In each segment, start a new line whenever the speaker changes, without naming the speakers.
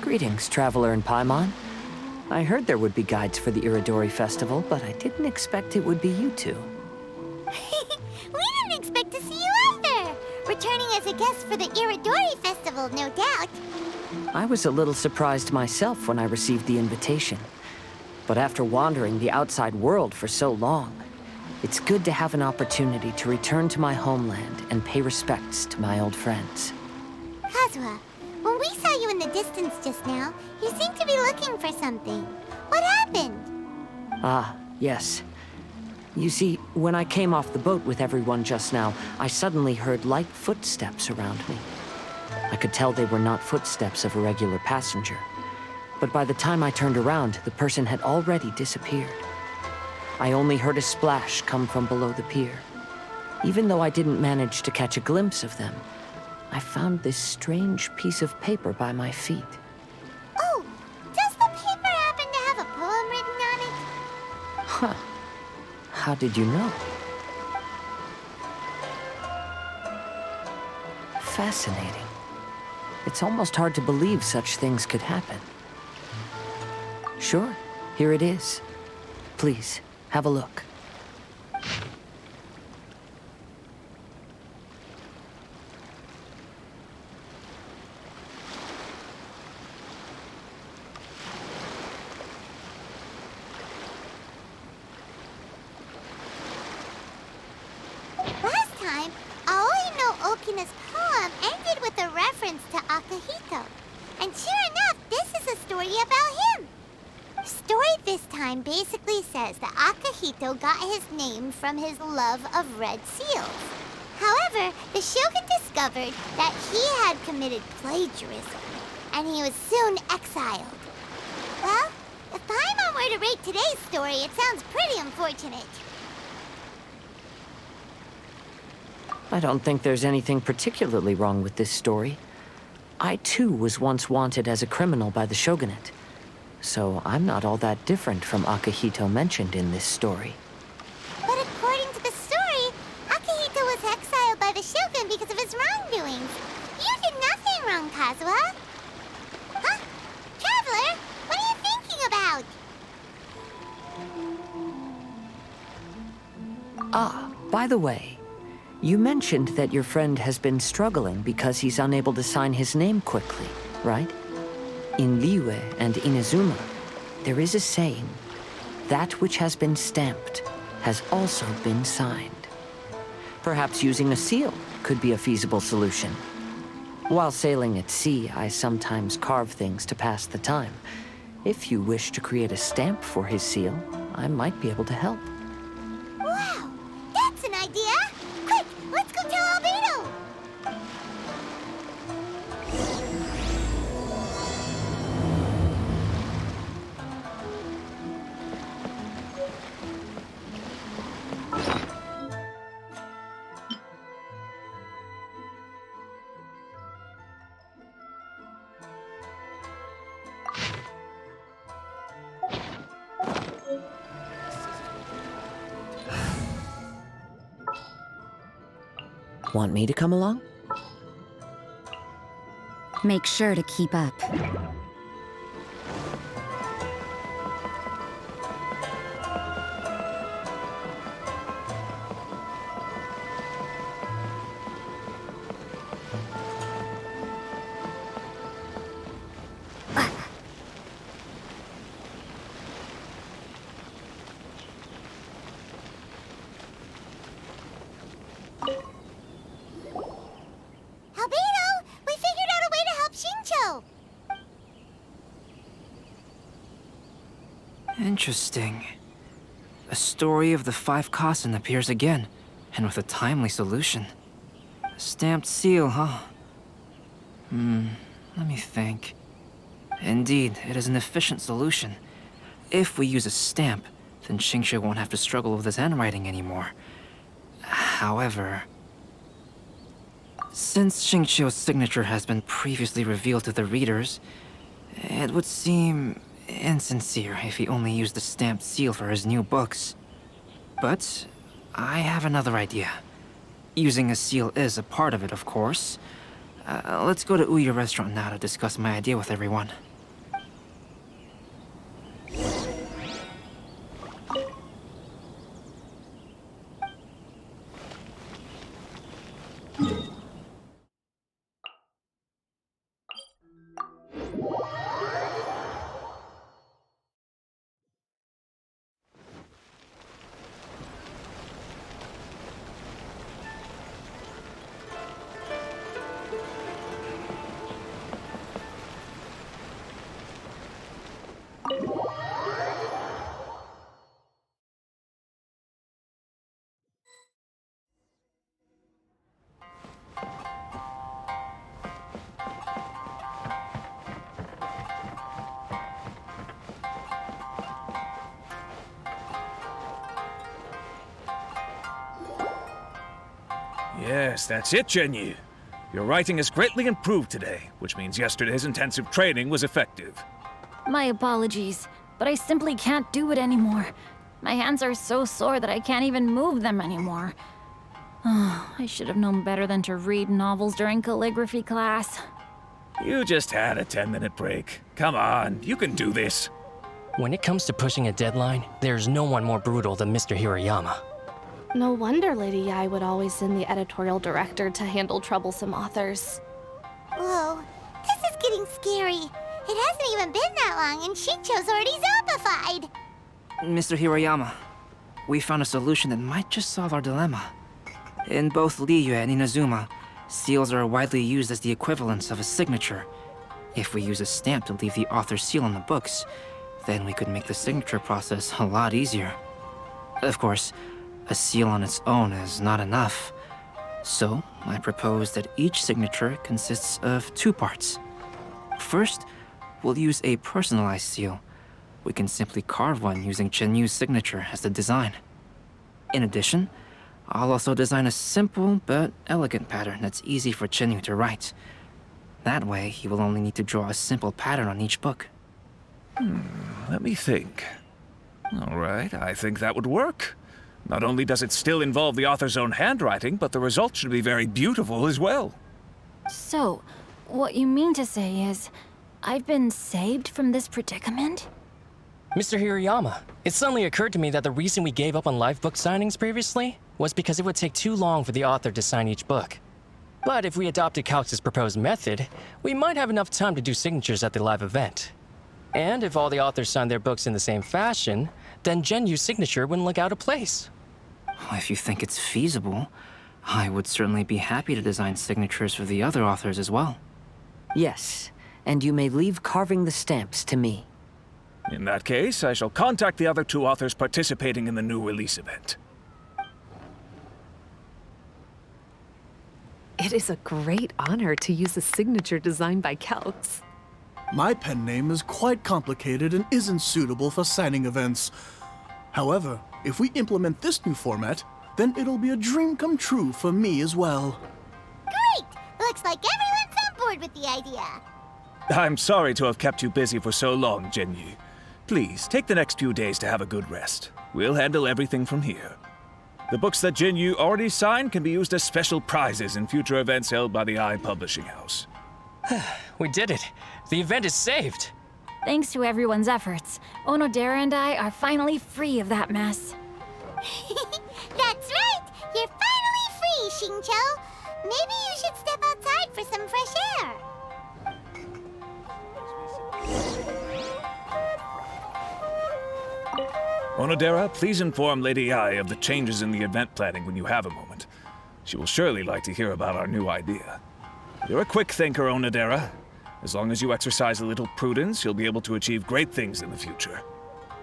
Greetings, traveler in Paimon. I heard there would be guides for the Iridori Festival, but I didn't expect it would be you two.
We didn't expect to see you either! Returning as a guest for the Iridori Festival, no doubt.
I was a little surprised myself when I received the invitation. But after wandering the outside world for so long, it's good to have an opportunity to return to my homeland and pay respects to my old friends.
Kazuha, when we saw you in the distance just now, you seemed to be looking for something. What happened?
Ah, yes. You see, when I came off the boat with everyone just now, I suddenly heard light footsteps around me. I could tell they were not footsteps of a regular passenger. But by the time I turned around, the person had already disappeared. I only heard a splash come from below the pier. Even though I didn't manage to catch a glimpse of them, I found this strange piece of paper by my feet.
Oh, does the paper happen to have a poem written on it?
Huh. How did you know? Fascinating. It's almost hard to believe such things could happen. Sure, here it is. Please, have a look.
Last time, Aoi no Okina's poem ended with a reference to Akihito. And sure enough, this is a story about him. The story this time basically says that Akihito got his name from his love of red seals. However, the shogun discovered that he had committed plagiarism, and he was soon exiled. Well, if Paimon were to rate today's story, it sounds pretty unfortunate.
I don't think there's anything particularly wrong with this story. I too was once wanted as a criminal by the shogunate. So I'm not all that different from Akihito mentioned in this story.
But according to the story, Akihito was exiled by the shogun because of his wrongdoings. You did nothing wrong, Kazuha. Huh? Traveler, what are you thinking about?
Ah, by the way, you mentioned that your friend has been struggling because he's unable to sign his name quickly, right? In Liyue and Inazuma, there is a saying, that which has been stamped has also been signed. Perhaps using a seal could be a feasible solution. While sailing at sea, I sometimes carve things to pass the time. If you wish to create a stamp for his seal, I might be able to help.
Wow, that's an idea! Quick, let's go tell Albedo!
Want me to come along?
Make sure to keep up.
Albedo, we figured out a way to help Shincho!
Interesting. A story of the 5 Kasen appears again, and with a timely solution. A stamped seal, huh? Let me think. Indeed, it is an efficient solution. If we use a stamp, then Xingqiu won't have to struggle with his handwriting anymore. However, since Xingqiu's signature has been previously revealed to the readers, it would seem insincere if he only used the stamped seal for his new books. But I have another idea. Using a seal is a part of it, of course. Let's go to Ouya restaurant now to discuss my idea with everyone.
Yes, that's it, Genyu. Your writing has greatly improved today, which means yesterday's intensive training was effective.
My apologies, but I simply can't do it anymore. My hands are so sore that I can't even move them anymore. Oh, I should have known better than to read novels during calligraphy class.
You just had a 10-minute break. Come on, you can do this.
When it comes to pushing a deadline, there's no one more brutal than Mr. Hirayama.
No wonder Lady Yai would always send the editorial director to handle troublesome authors.
Whoa, this is getting scary. It hasn't even been that long and Shincho's already zombified.
Mr. Hirayama, we found a solution that might just solve our dilemma. In both Liyue and Inazuma, seals are widely used as the equivalents of a signature. If we use a stamp to leave the author's seal on the books, then we could make the signature process a lot easier. Of course, a seal on its own is not enough. So, I propose that each signature consists of 2 parts. First, we'll use a personalized seal. We can simply carve one using Chenyu's signature as the design. In addition, I'll also design a simple but elegant pattern that's easy for Chenyu to write. That way, he will only need to draw a simple pattern on each book.
Let me think. All right, I think that would work. Not only does it still involve the author's own handwriting, but the result should be very beautiful as well.
So, what you mean to say is, I've been saved from this predicament?
Mr. Hirayama, it suddenly occurred to me that the reason we gave up on live book signings previously was because it would take too long for the author to sign each book. But if we adopted Calx's proposed method, we might have enough time to do signatures at the live event. And if all the authors signed their books in the same fashion, then Genyu's signature wouldn't look out of place.
If you think it's feasible, I would certainly be happy to design signatures for the other authors as well.
Yes, and you may leave carving the stamps to me.
In that case, I shall contact the other 2 authors participating in the new release event.
It is a great honor to use a signature designed by Calx.
My pen name is quite complicated and isn't suitable for signing events. However, if we implement this new format, then it'll be a dream come true for me as well.
Great! Looks like everyone's on board with the idea.
I'm sorry to have kept you busy for so long, Genyu. Please, take the next few days to have a good rest. We'll handle everything from here. The books that Genyu already signed can be used as special prizes in future events held by the Eye Publishing House.
We did it! The event is saved!
Thanks to everyone's efforts, Onodera and I are finally free of that mess.
That's right! You're finally free, Shincho! Maybe you should step outside for some fresh air.
Onodera, please inform Lady Ai of the changes in the event planning when you have a moment. She will surely like to hear about our new idea. You're a quick thinker, Onodera. As long as you exercise a little prudence, you'll be able to achieve great things in the future.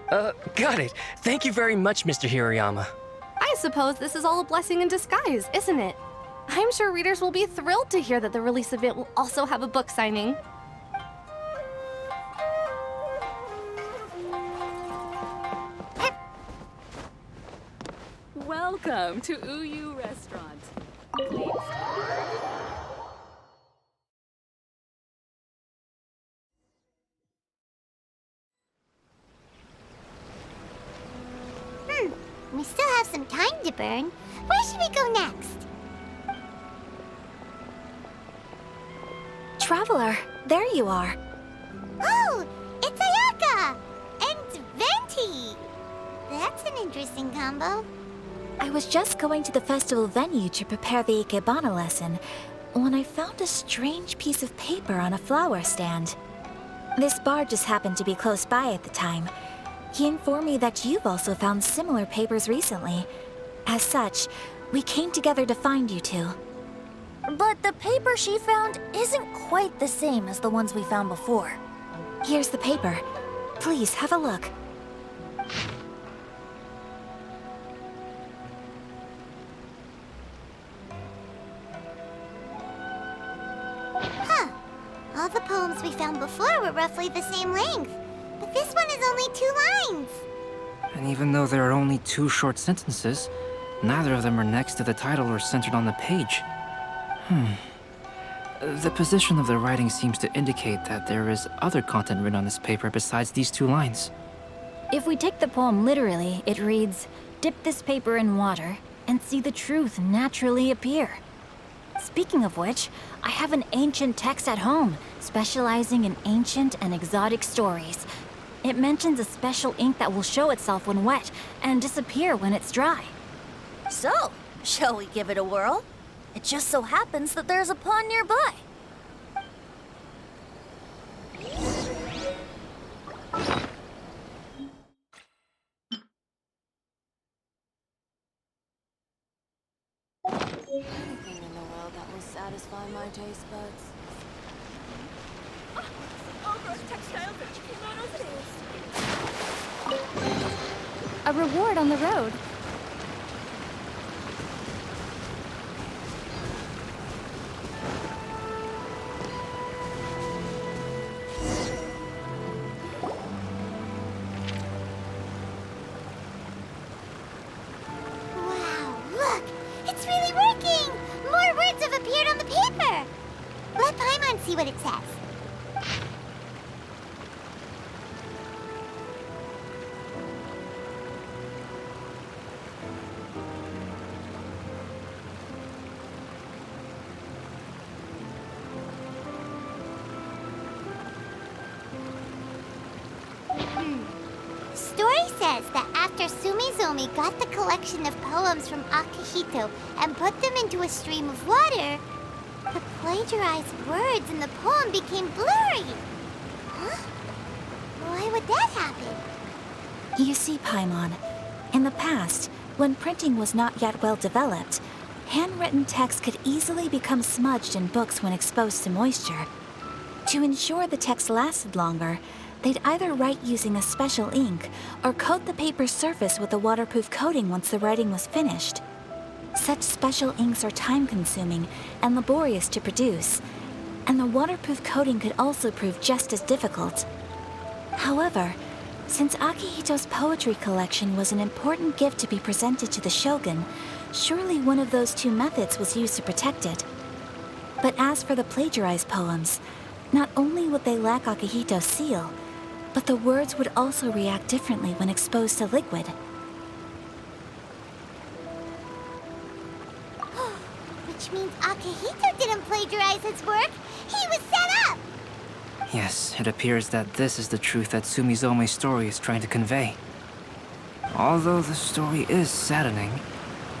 Got it. Thank you very much, Mr. Hirayama.
I suppose this is all a blessing in disguise, isn't it? I'm sure readers will be thrilled to hear that the release event will also have a book signing.
Welcome to Uyu Restaurant. Please.
We still have some time to burn. Where should we go next?
Traveler, there you are.
Oh, it's Ayaka! And Venti! That's an interesting combo.
I was just going to the festival venue to prepare the Ikebana lesson when I found a strange piece of paper on a flower stand. This bard just happened to be close by at the time. He informed me that you've also found similar papers recently. As such, we came together to find you two.
But the paper she found isn't quite the same as the ones we found before.
Here's the paper. Please have a look.
Huh. All the poems we found before were roughly the same length. But this one is only 2 lines.
And even though there are only 2 short sentences, neither of them are next to the title or centered on the page. The position of the writing seems to indicate that there is other content written on this paper besides these 2 lines.
If we take the poem literally, it reads, "Dip this paper in water and see the truth naturally appear." Speaking of which, I have an ancient text at home, specializing in ancient and exotic stories. It mentions a special ink that will show itself when wet and disappear when it's dry.
So, shall we give it a whirl? It just so happens that there's a pond nearby.
Anything in the world that will satisfy my taste buds.
A reward on the road.
Wow, look! It's really working! More words have appeared on the paper! Let Paimon see what it says. Story says that after Sumizomi got the collection of poems from Akihito and put them into a stream of water, the plagiarized words in the poem became blurry. Huh? Why would that happen?
You see, Paimon, in the past, when printing was not yet well developed, handwritten text could easily become smudged in books when exposed to moisture. To ensure the text lasted longer, they'd either write using a special ink or coat the paper's surface with a waterproof coating once the writing was finished. Such special inks are time-consuming and laborious to produce, and the waterproof coating could also prove just as difficult. However, since Akihito's poetry collection was an important gift to be presented to the shogun, surely one of those 2 methods was used to protect it. But as for the plagiarized poems, not only would they lack Akihito's seal, but the words would also react differently when exposed to liquid.
Which means Akihito didn't plagiarize his work. He was set up!
Yes, it appears that this is the truth that Sumizome's story is trying to convey. Although the story is saddening,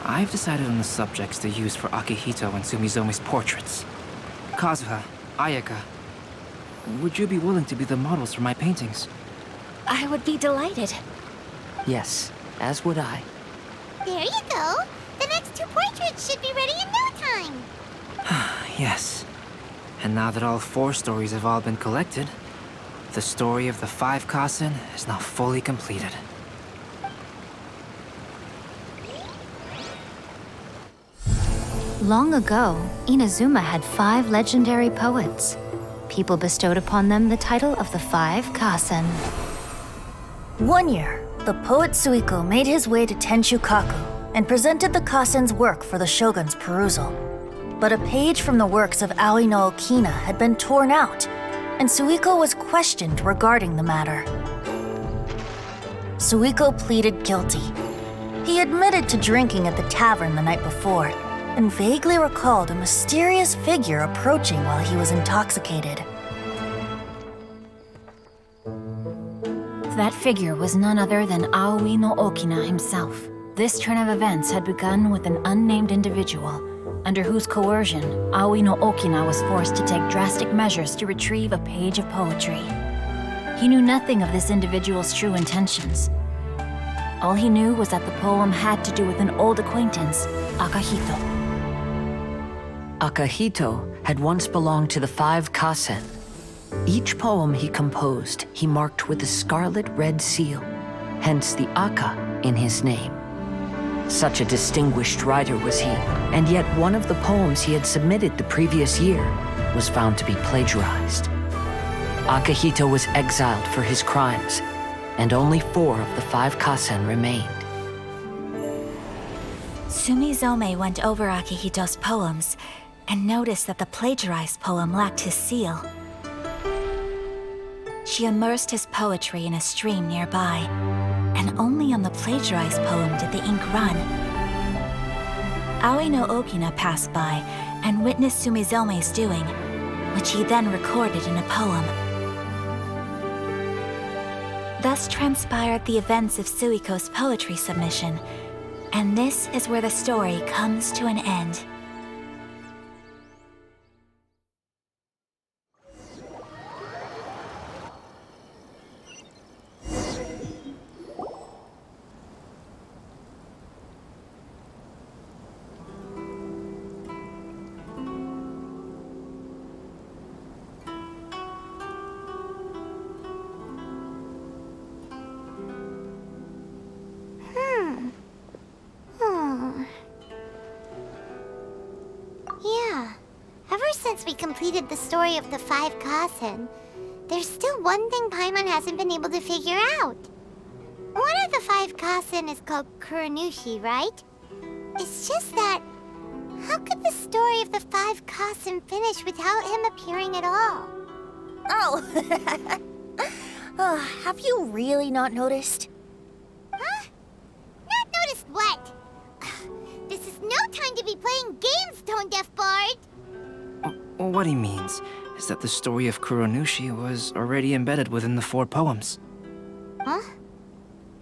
I've decided on the subjects to use for Akihito and Sumizome's portraits. Kazuha, Ayaka, would you be willing to be the models for my paintings?
I would be delighted.
Yes, as would I.
There you go. The next 2 portraits should be ready in no time.
Yes. And now that all 4 stories have all been collected, the story of the 5 Kasen is now fully completed.
Long ago, Inazuma had 5 legendary poets. People bestowed upon them the title of the 5 Kasen.
One year, the poet Suiko made his way to Tenshukaku and presented the Kasen's work for the shogun's perusal. But a page from the works of Aoi no Okina had been torn out, and Suiko was questioned regarding the matter. Suiko pleaded guilty. He admitted to drinking at the tavern the night before, and vaguely recalled a mysterious figure approaching while he was intoxicated.
That figure was none other than Aoi no Okina himself. This turn of events had begun with an unnamed individual, under whose coercion, Aoi no Okina was forced to take drastic measures to retrieve a page of poetry. He knew nothing of this individual's true intentions. All he knew was that the poem had to do with an old acquaintance, Akihito.
Akihito had once belonged to the 5 Kasen. Each poem he composed, he marked with a scarlet red seal, hence the Aka in his name. Such a distinguished writer was he, and yet one of the poems he had submitted the previous year was found to be plagiarized. Akihito was exiled for his crimes, and only 4 of the 5 Kasen remained.
Sumizome went over Akihito's poems, and noticed that the plagiarized poem lacked his seal. She immersed his poetry in a stream nearby, and only on the plagiarized poem did the ink run. Aoi no Okina passed by and witnessed Sumizome's doing, which he then recorded in a poem. Thus transpired the events of Suiko's poetry submission, and this is where the story comes to an end.
Yeah. Ever since we completed the story of the 5 Kasen, there's still one thing Paimon hasn't been able to figure out. One of the 5 Kasen is called Kuranushi, right? It's just that, how could the story of the 5 Kasen finish without him appearing at all?
Oh! Have you really not noticed?
Huh? Not noticed what? This is no time to be playing games, Tone Deaf Bard!
What he means is that the story of Kuranushi was already embedded within the 4 poems.
Huh?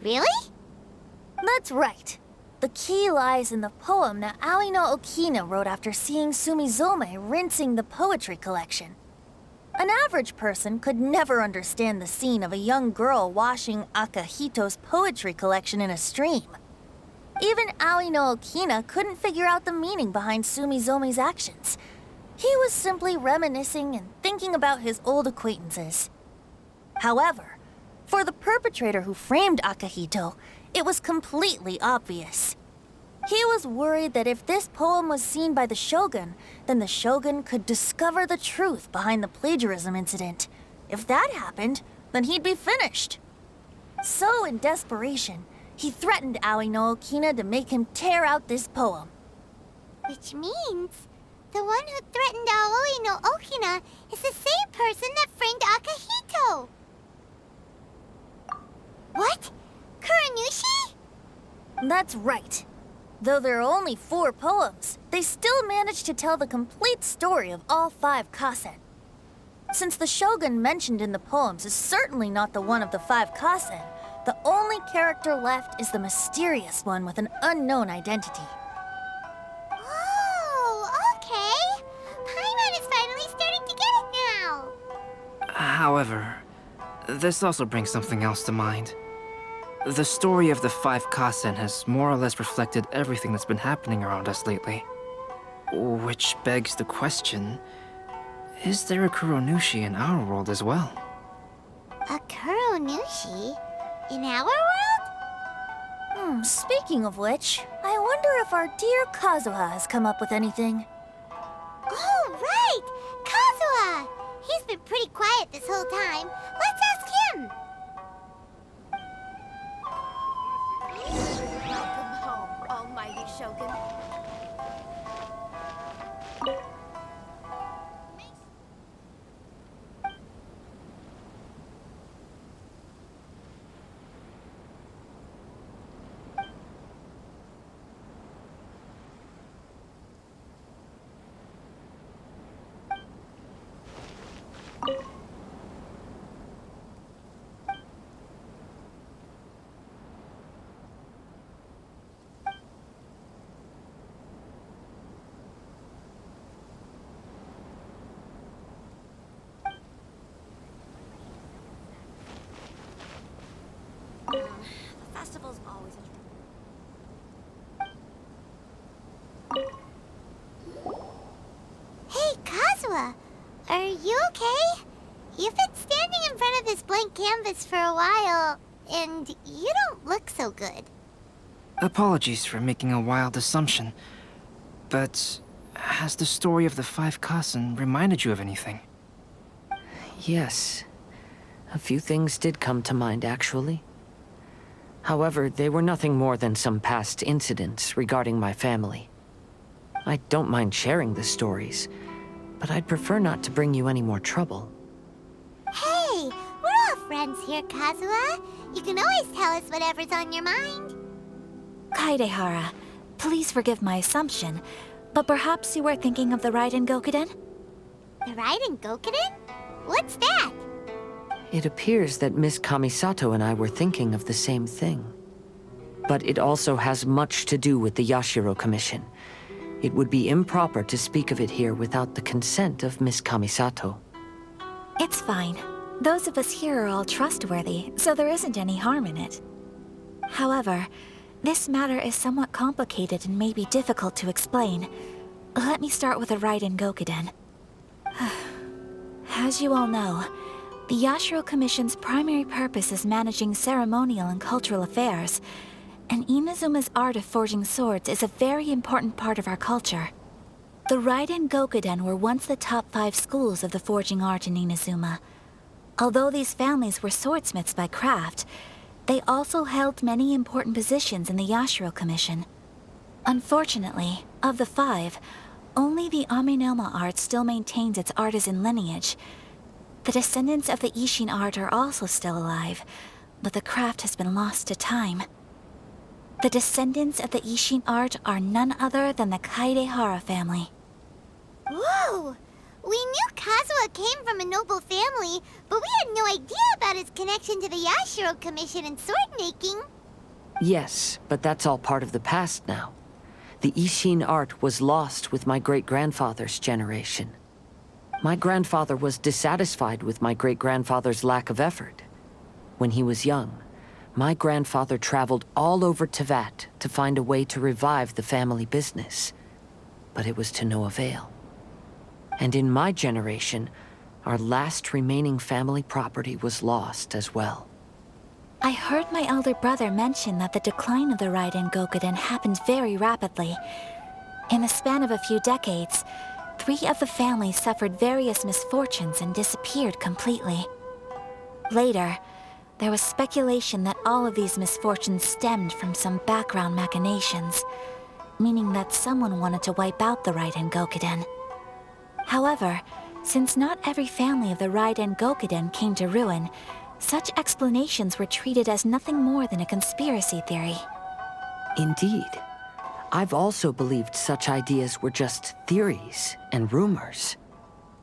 Really?
That's right. The key lies in the poem that Aoi no Okina wrote after seeing Sumizome rinsing the poetry collection. An average person could never understand the scene of a young girl washing Akahito's poetry collection in a stream. Even Aoi no Okina couldn't figure out the meaning behind Sumizome's actions. He was simply reminiscing and thinking about his old acquaintances. However, for the perpetrator who framed Akahito, it was completely obvious. He was worried that if this poem was seen by the Shogun, then the Shogun could discover the truth behind the plagiarism incident. If that happened, then he'd be finished. So, in desperation, he threatened Aoi no Okina to make him tear out this poem.
Which means the one who threatened Aoi no Okina is the same person that framed Akahito. What? Kuranushi?
That's right. Though there are only 4 poems, they still managed to tell the complete story of all 5 Kasen. Since the Shogun mentioned in the poems is certainly not the one of the 5 Kasen, the only character left is the mysterious one with an unknown identity.
Oh, okay. Paimon is finally starting to get it now.
However, this also brings something else to mind. The story of the 5 Kasen has more or less reflected everything that's been happening around us lately. Which begs the question, is there a Kuranushi in our world as well?
A Kuranushi? In our world?
Speaking of which, I wonder if our dear Kazuha has come up with anything.
Oh, right! Kazuha! He's been pretty quiet this whole time. Let's ask him!
Welcome home, almighty Shogun. The festival's always
Hey, Kazuha! Are you okay? You've been standing in front of this blank canvas for a while, and you don't look so good.
Apologies for making a wild assumption, but has the story of the 5 Kasen reminded you of anything?
Yes. A few things did come to mind, actually. However, they were nothing more than some past incidents regarding my family. I don't mind sharing the stories, but I'd prefer not to bring you any more trouble.
Hey, we're all friends here, Kazuha. You can always tell us whatever's on your mind.
Kaidehara, please forgive my assumption, but perhaps you were thinking of the Raiden Gokuden?
The Raiden Gokuden? What's that?
It appears that Miss Kamisato and I were thinking of the same thing. But it also has much to do with the Yashiro Commission. It would be improper to speak of it here without the consent of Miss Kamisato.
It's fine. Those of us here are all trustworthy, so there isn't any harm in it. However, this matter is somewhat complicated and may be difficult to explain. Let me start with the Raiden Gokuden. As you all know, the Yashiro Commission's primary purpose is managing ceremonial and cultural affairs, and Inazuma's art of forging swords is a very important part of our culture. The Raiden Gokuden were once the top 5 schools of the forging art in Inazuma. Although these families were swordsmiths by craft, they also held many important positions in the Yashiro Commission. Unfortunately, of the 5, only the Aminoma art still maintains its artisan lineage. The descendants of the Ishin art are also still alive, but the craft has been lost to time. The descendants of the Ishin art are none other than the Kaidehara family.
Whoa! We knew Kazuha came from a noble family, but we had no idea about his connection to the Yashiro Commission and sword making.
Yes, but that's all part of the past now. The Ishin art was lost with my great-grandfather's generation. My grandfather was dissatisfied with my great-grandfather's lack of effort. When he was young, my grandfather traveled all over Tevat to find a way to revive the family business. But it was to no avail. And in my generation, our last remaining family property was lost as well.
I heard my elder brother mention that the decline of the Raiden Gokuden happened very rapidly. In the span of a few decades, 3 of the families suffered various misfortunes and disappeared completely. Later, there was speculation that all of these misfortunes stemmed from some background machinations, meaning that someone wanted to wipe out the Raiden Gokuden. However, since not every family of the Raiden Gokuden came to ruin, such explanations were treated as nothing more than a conspiracy theory.
Indeed. I've also believed such ideas were just theories and rumors.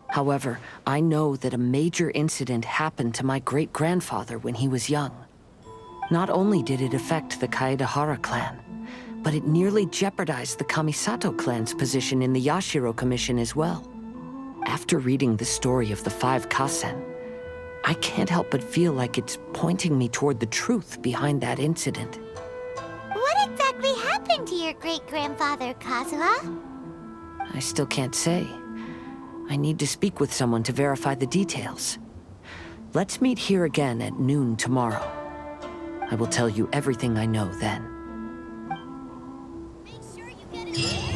However, I know that a major incident happened to my great-grandfather when he was young. Not only did it affect the Kaedehara clan, but it nearly jeopardized the Kamisato clan's position in the Yashiro Commission as well. After reading the story of the 5 Kasen, I can't help but feel like it's pointing me toward the truth behind that incident.
What exactly happened to your great-grandfather, Kazuha?
I still can't say. I need to speak with someone to verify the details. Let's meet here again at noon tomorrow. I will tell you everything I know then.
Make sure you get it.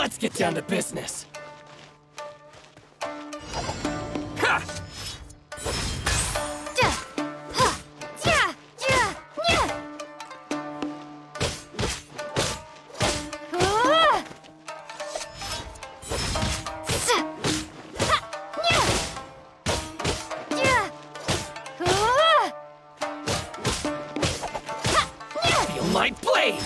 Let's get down to business. Feel my blade!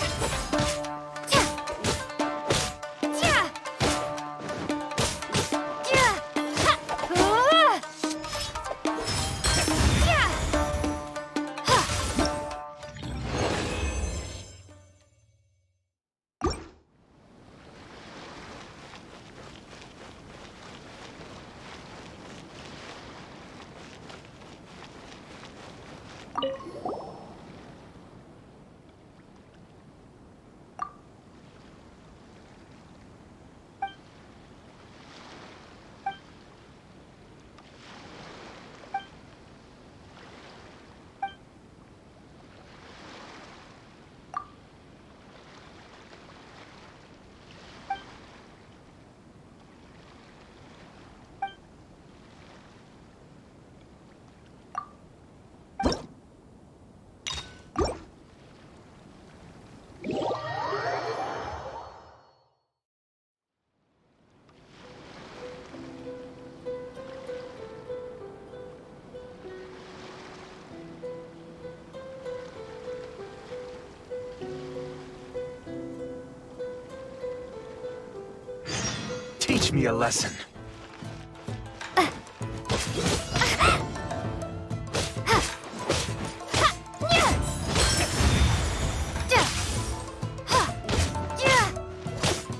Teach me a lesson.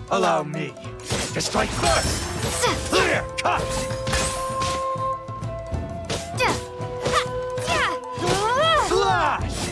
Allow me to strike first. Clear cut. Slash.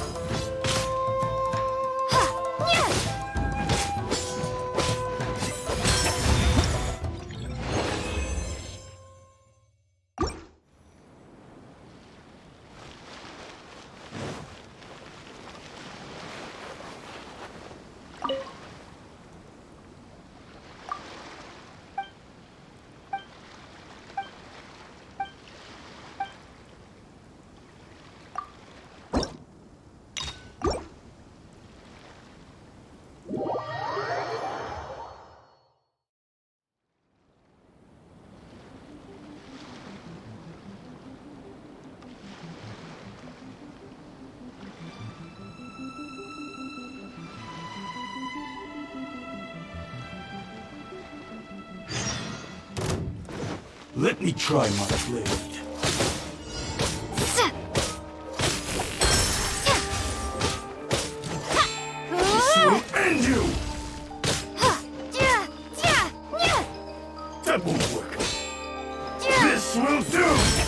Let me try my blade. This will end you! That won't work. This will do!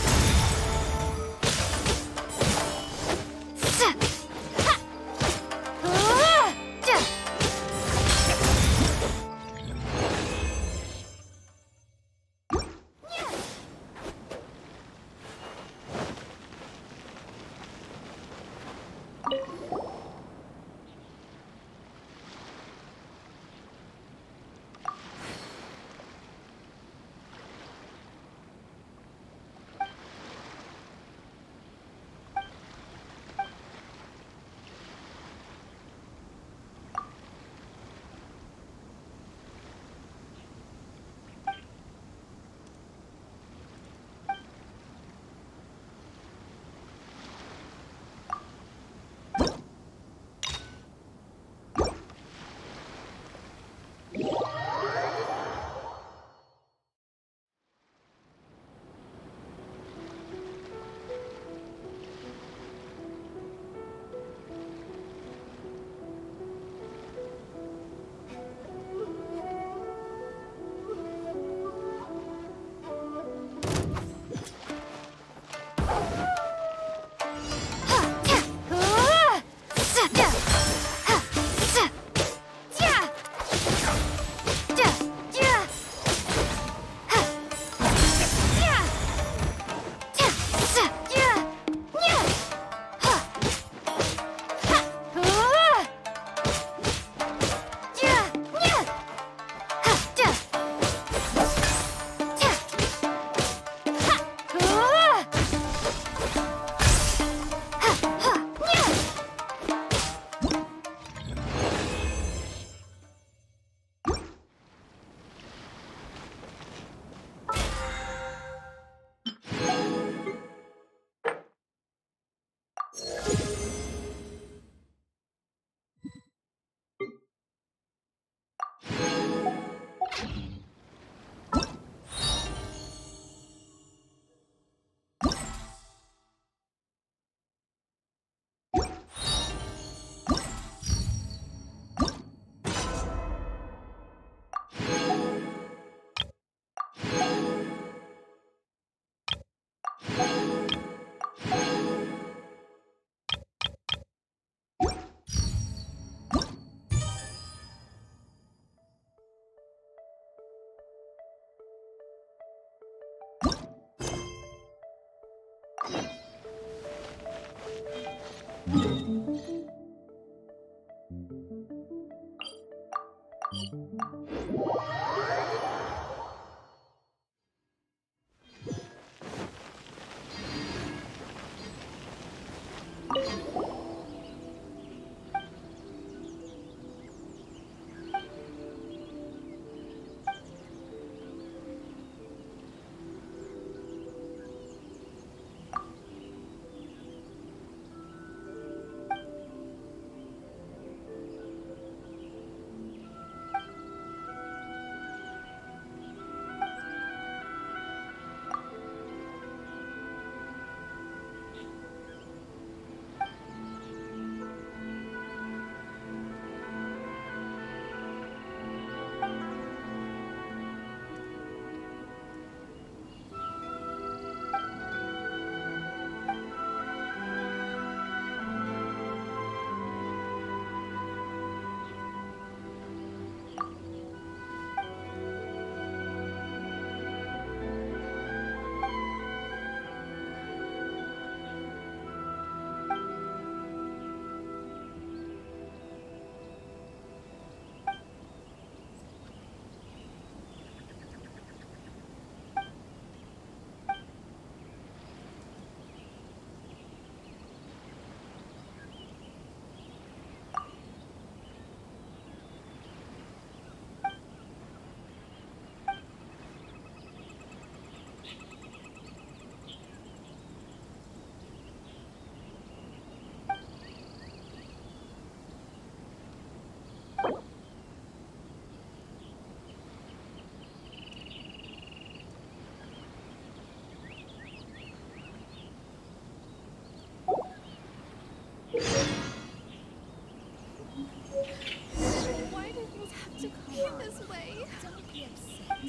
Why do things have to be this way? Don't be upset.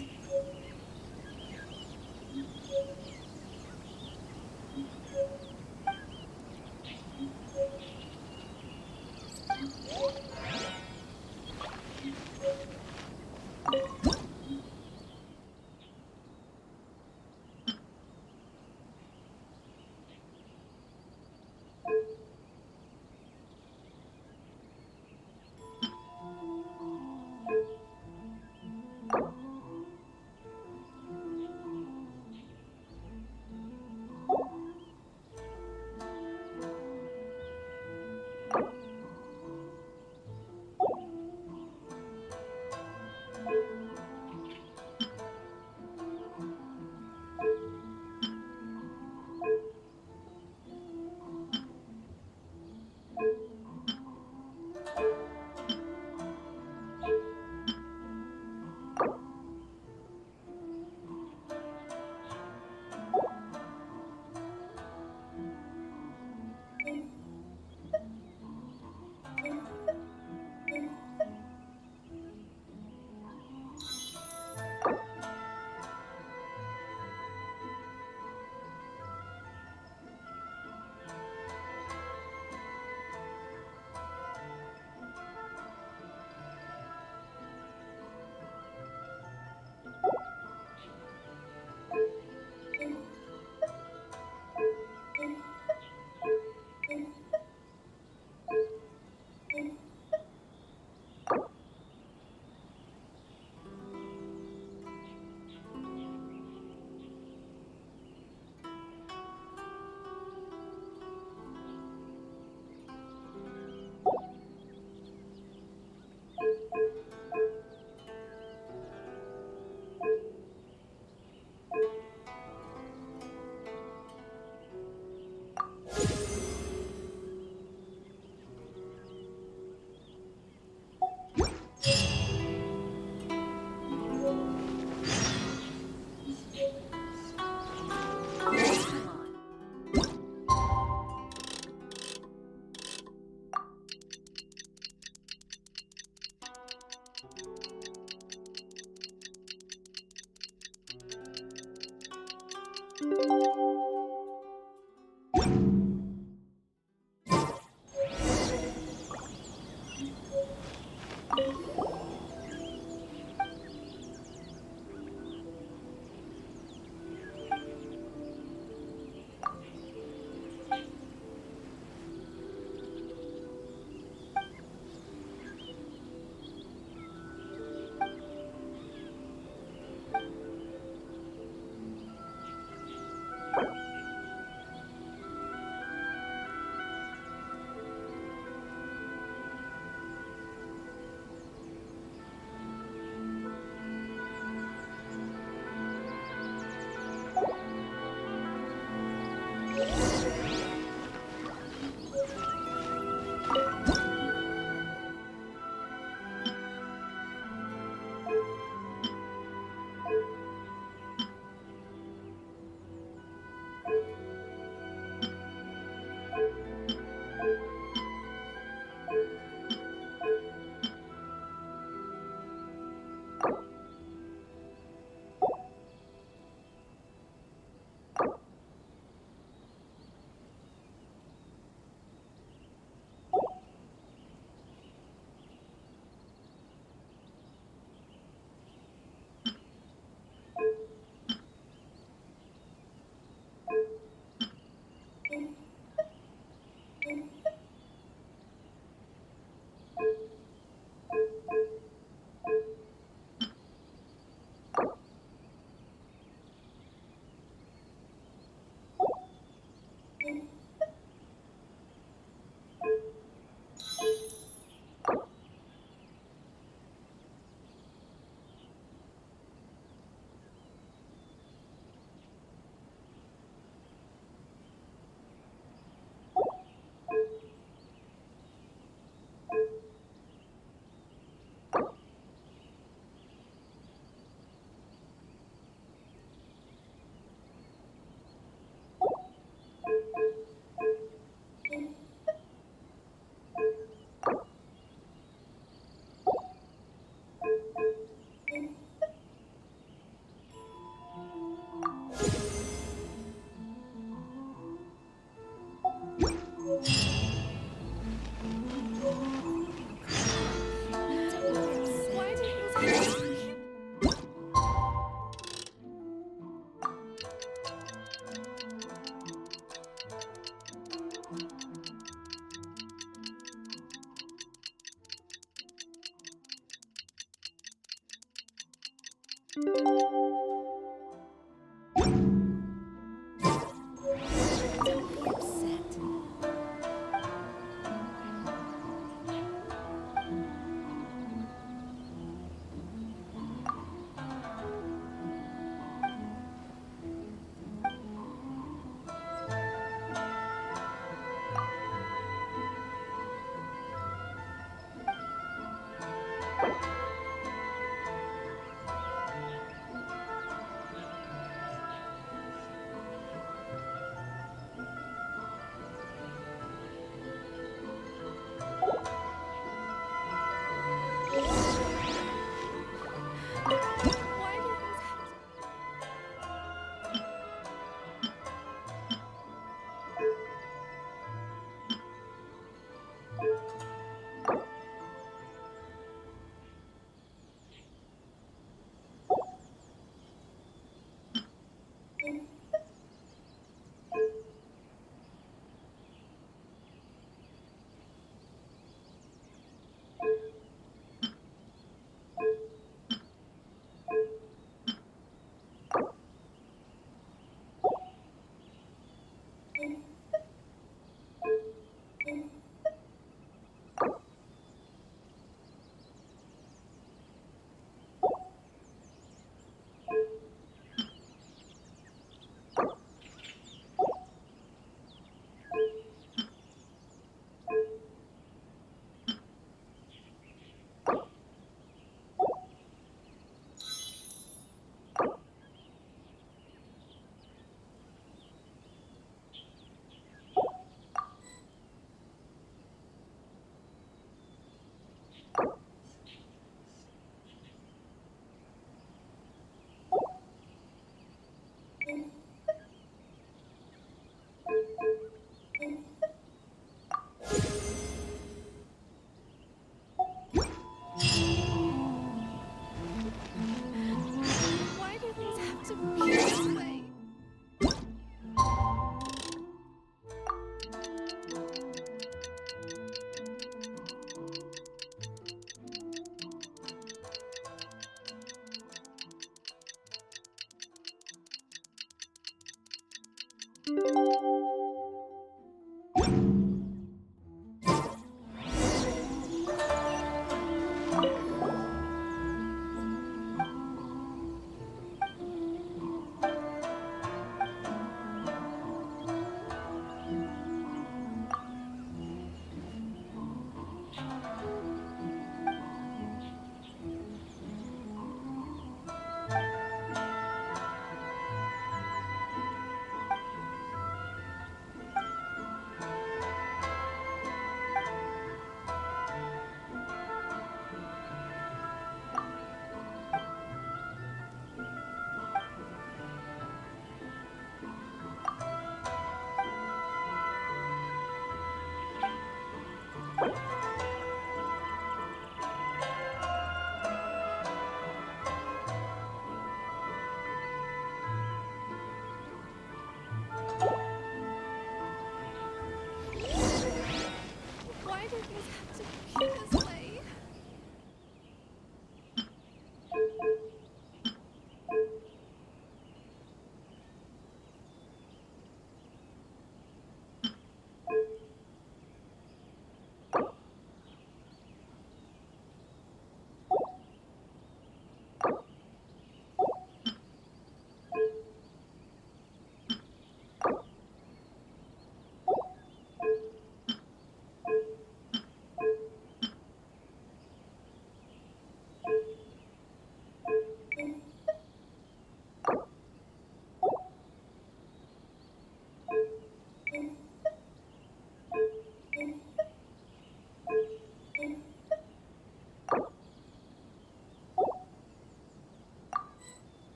guys have to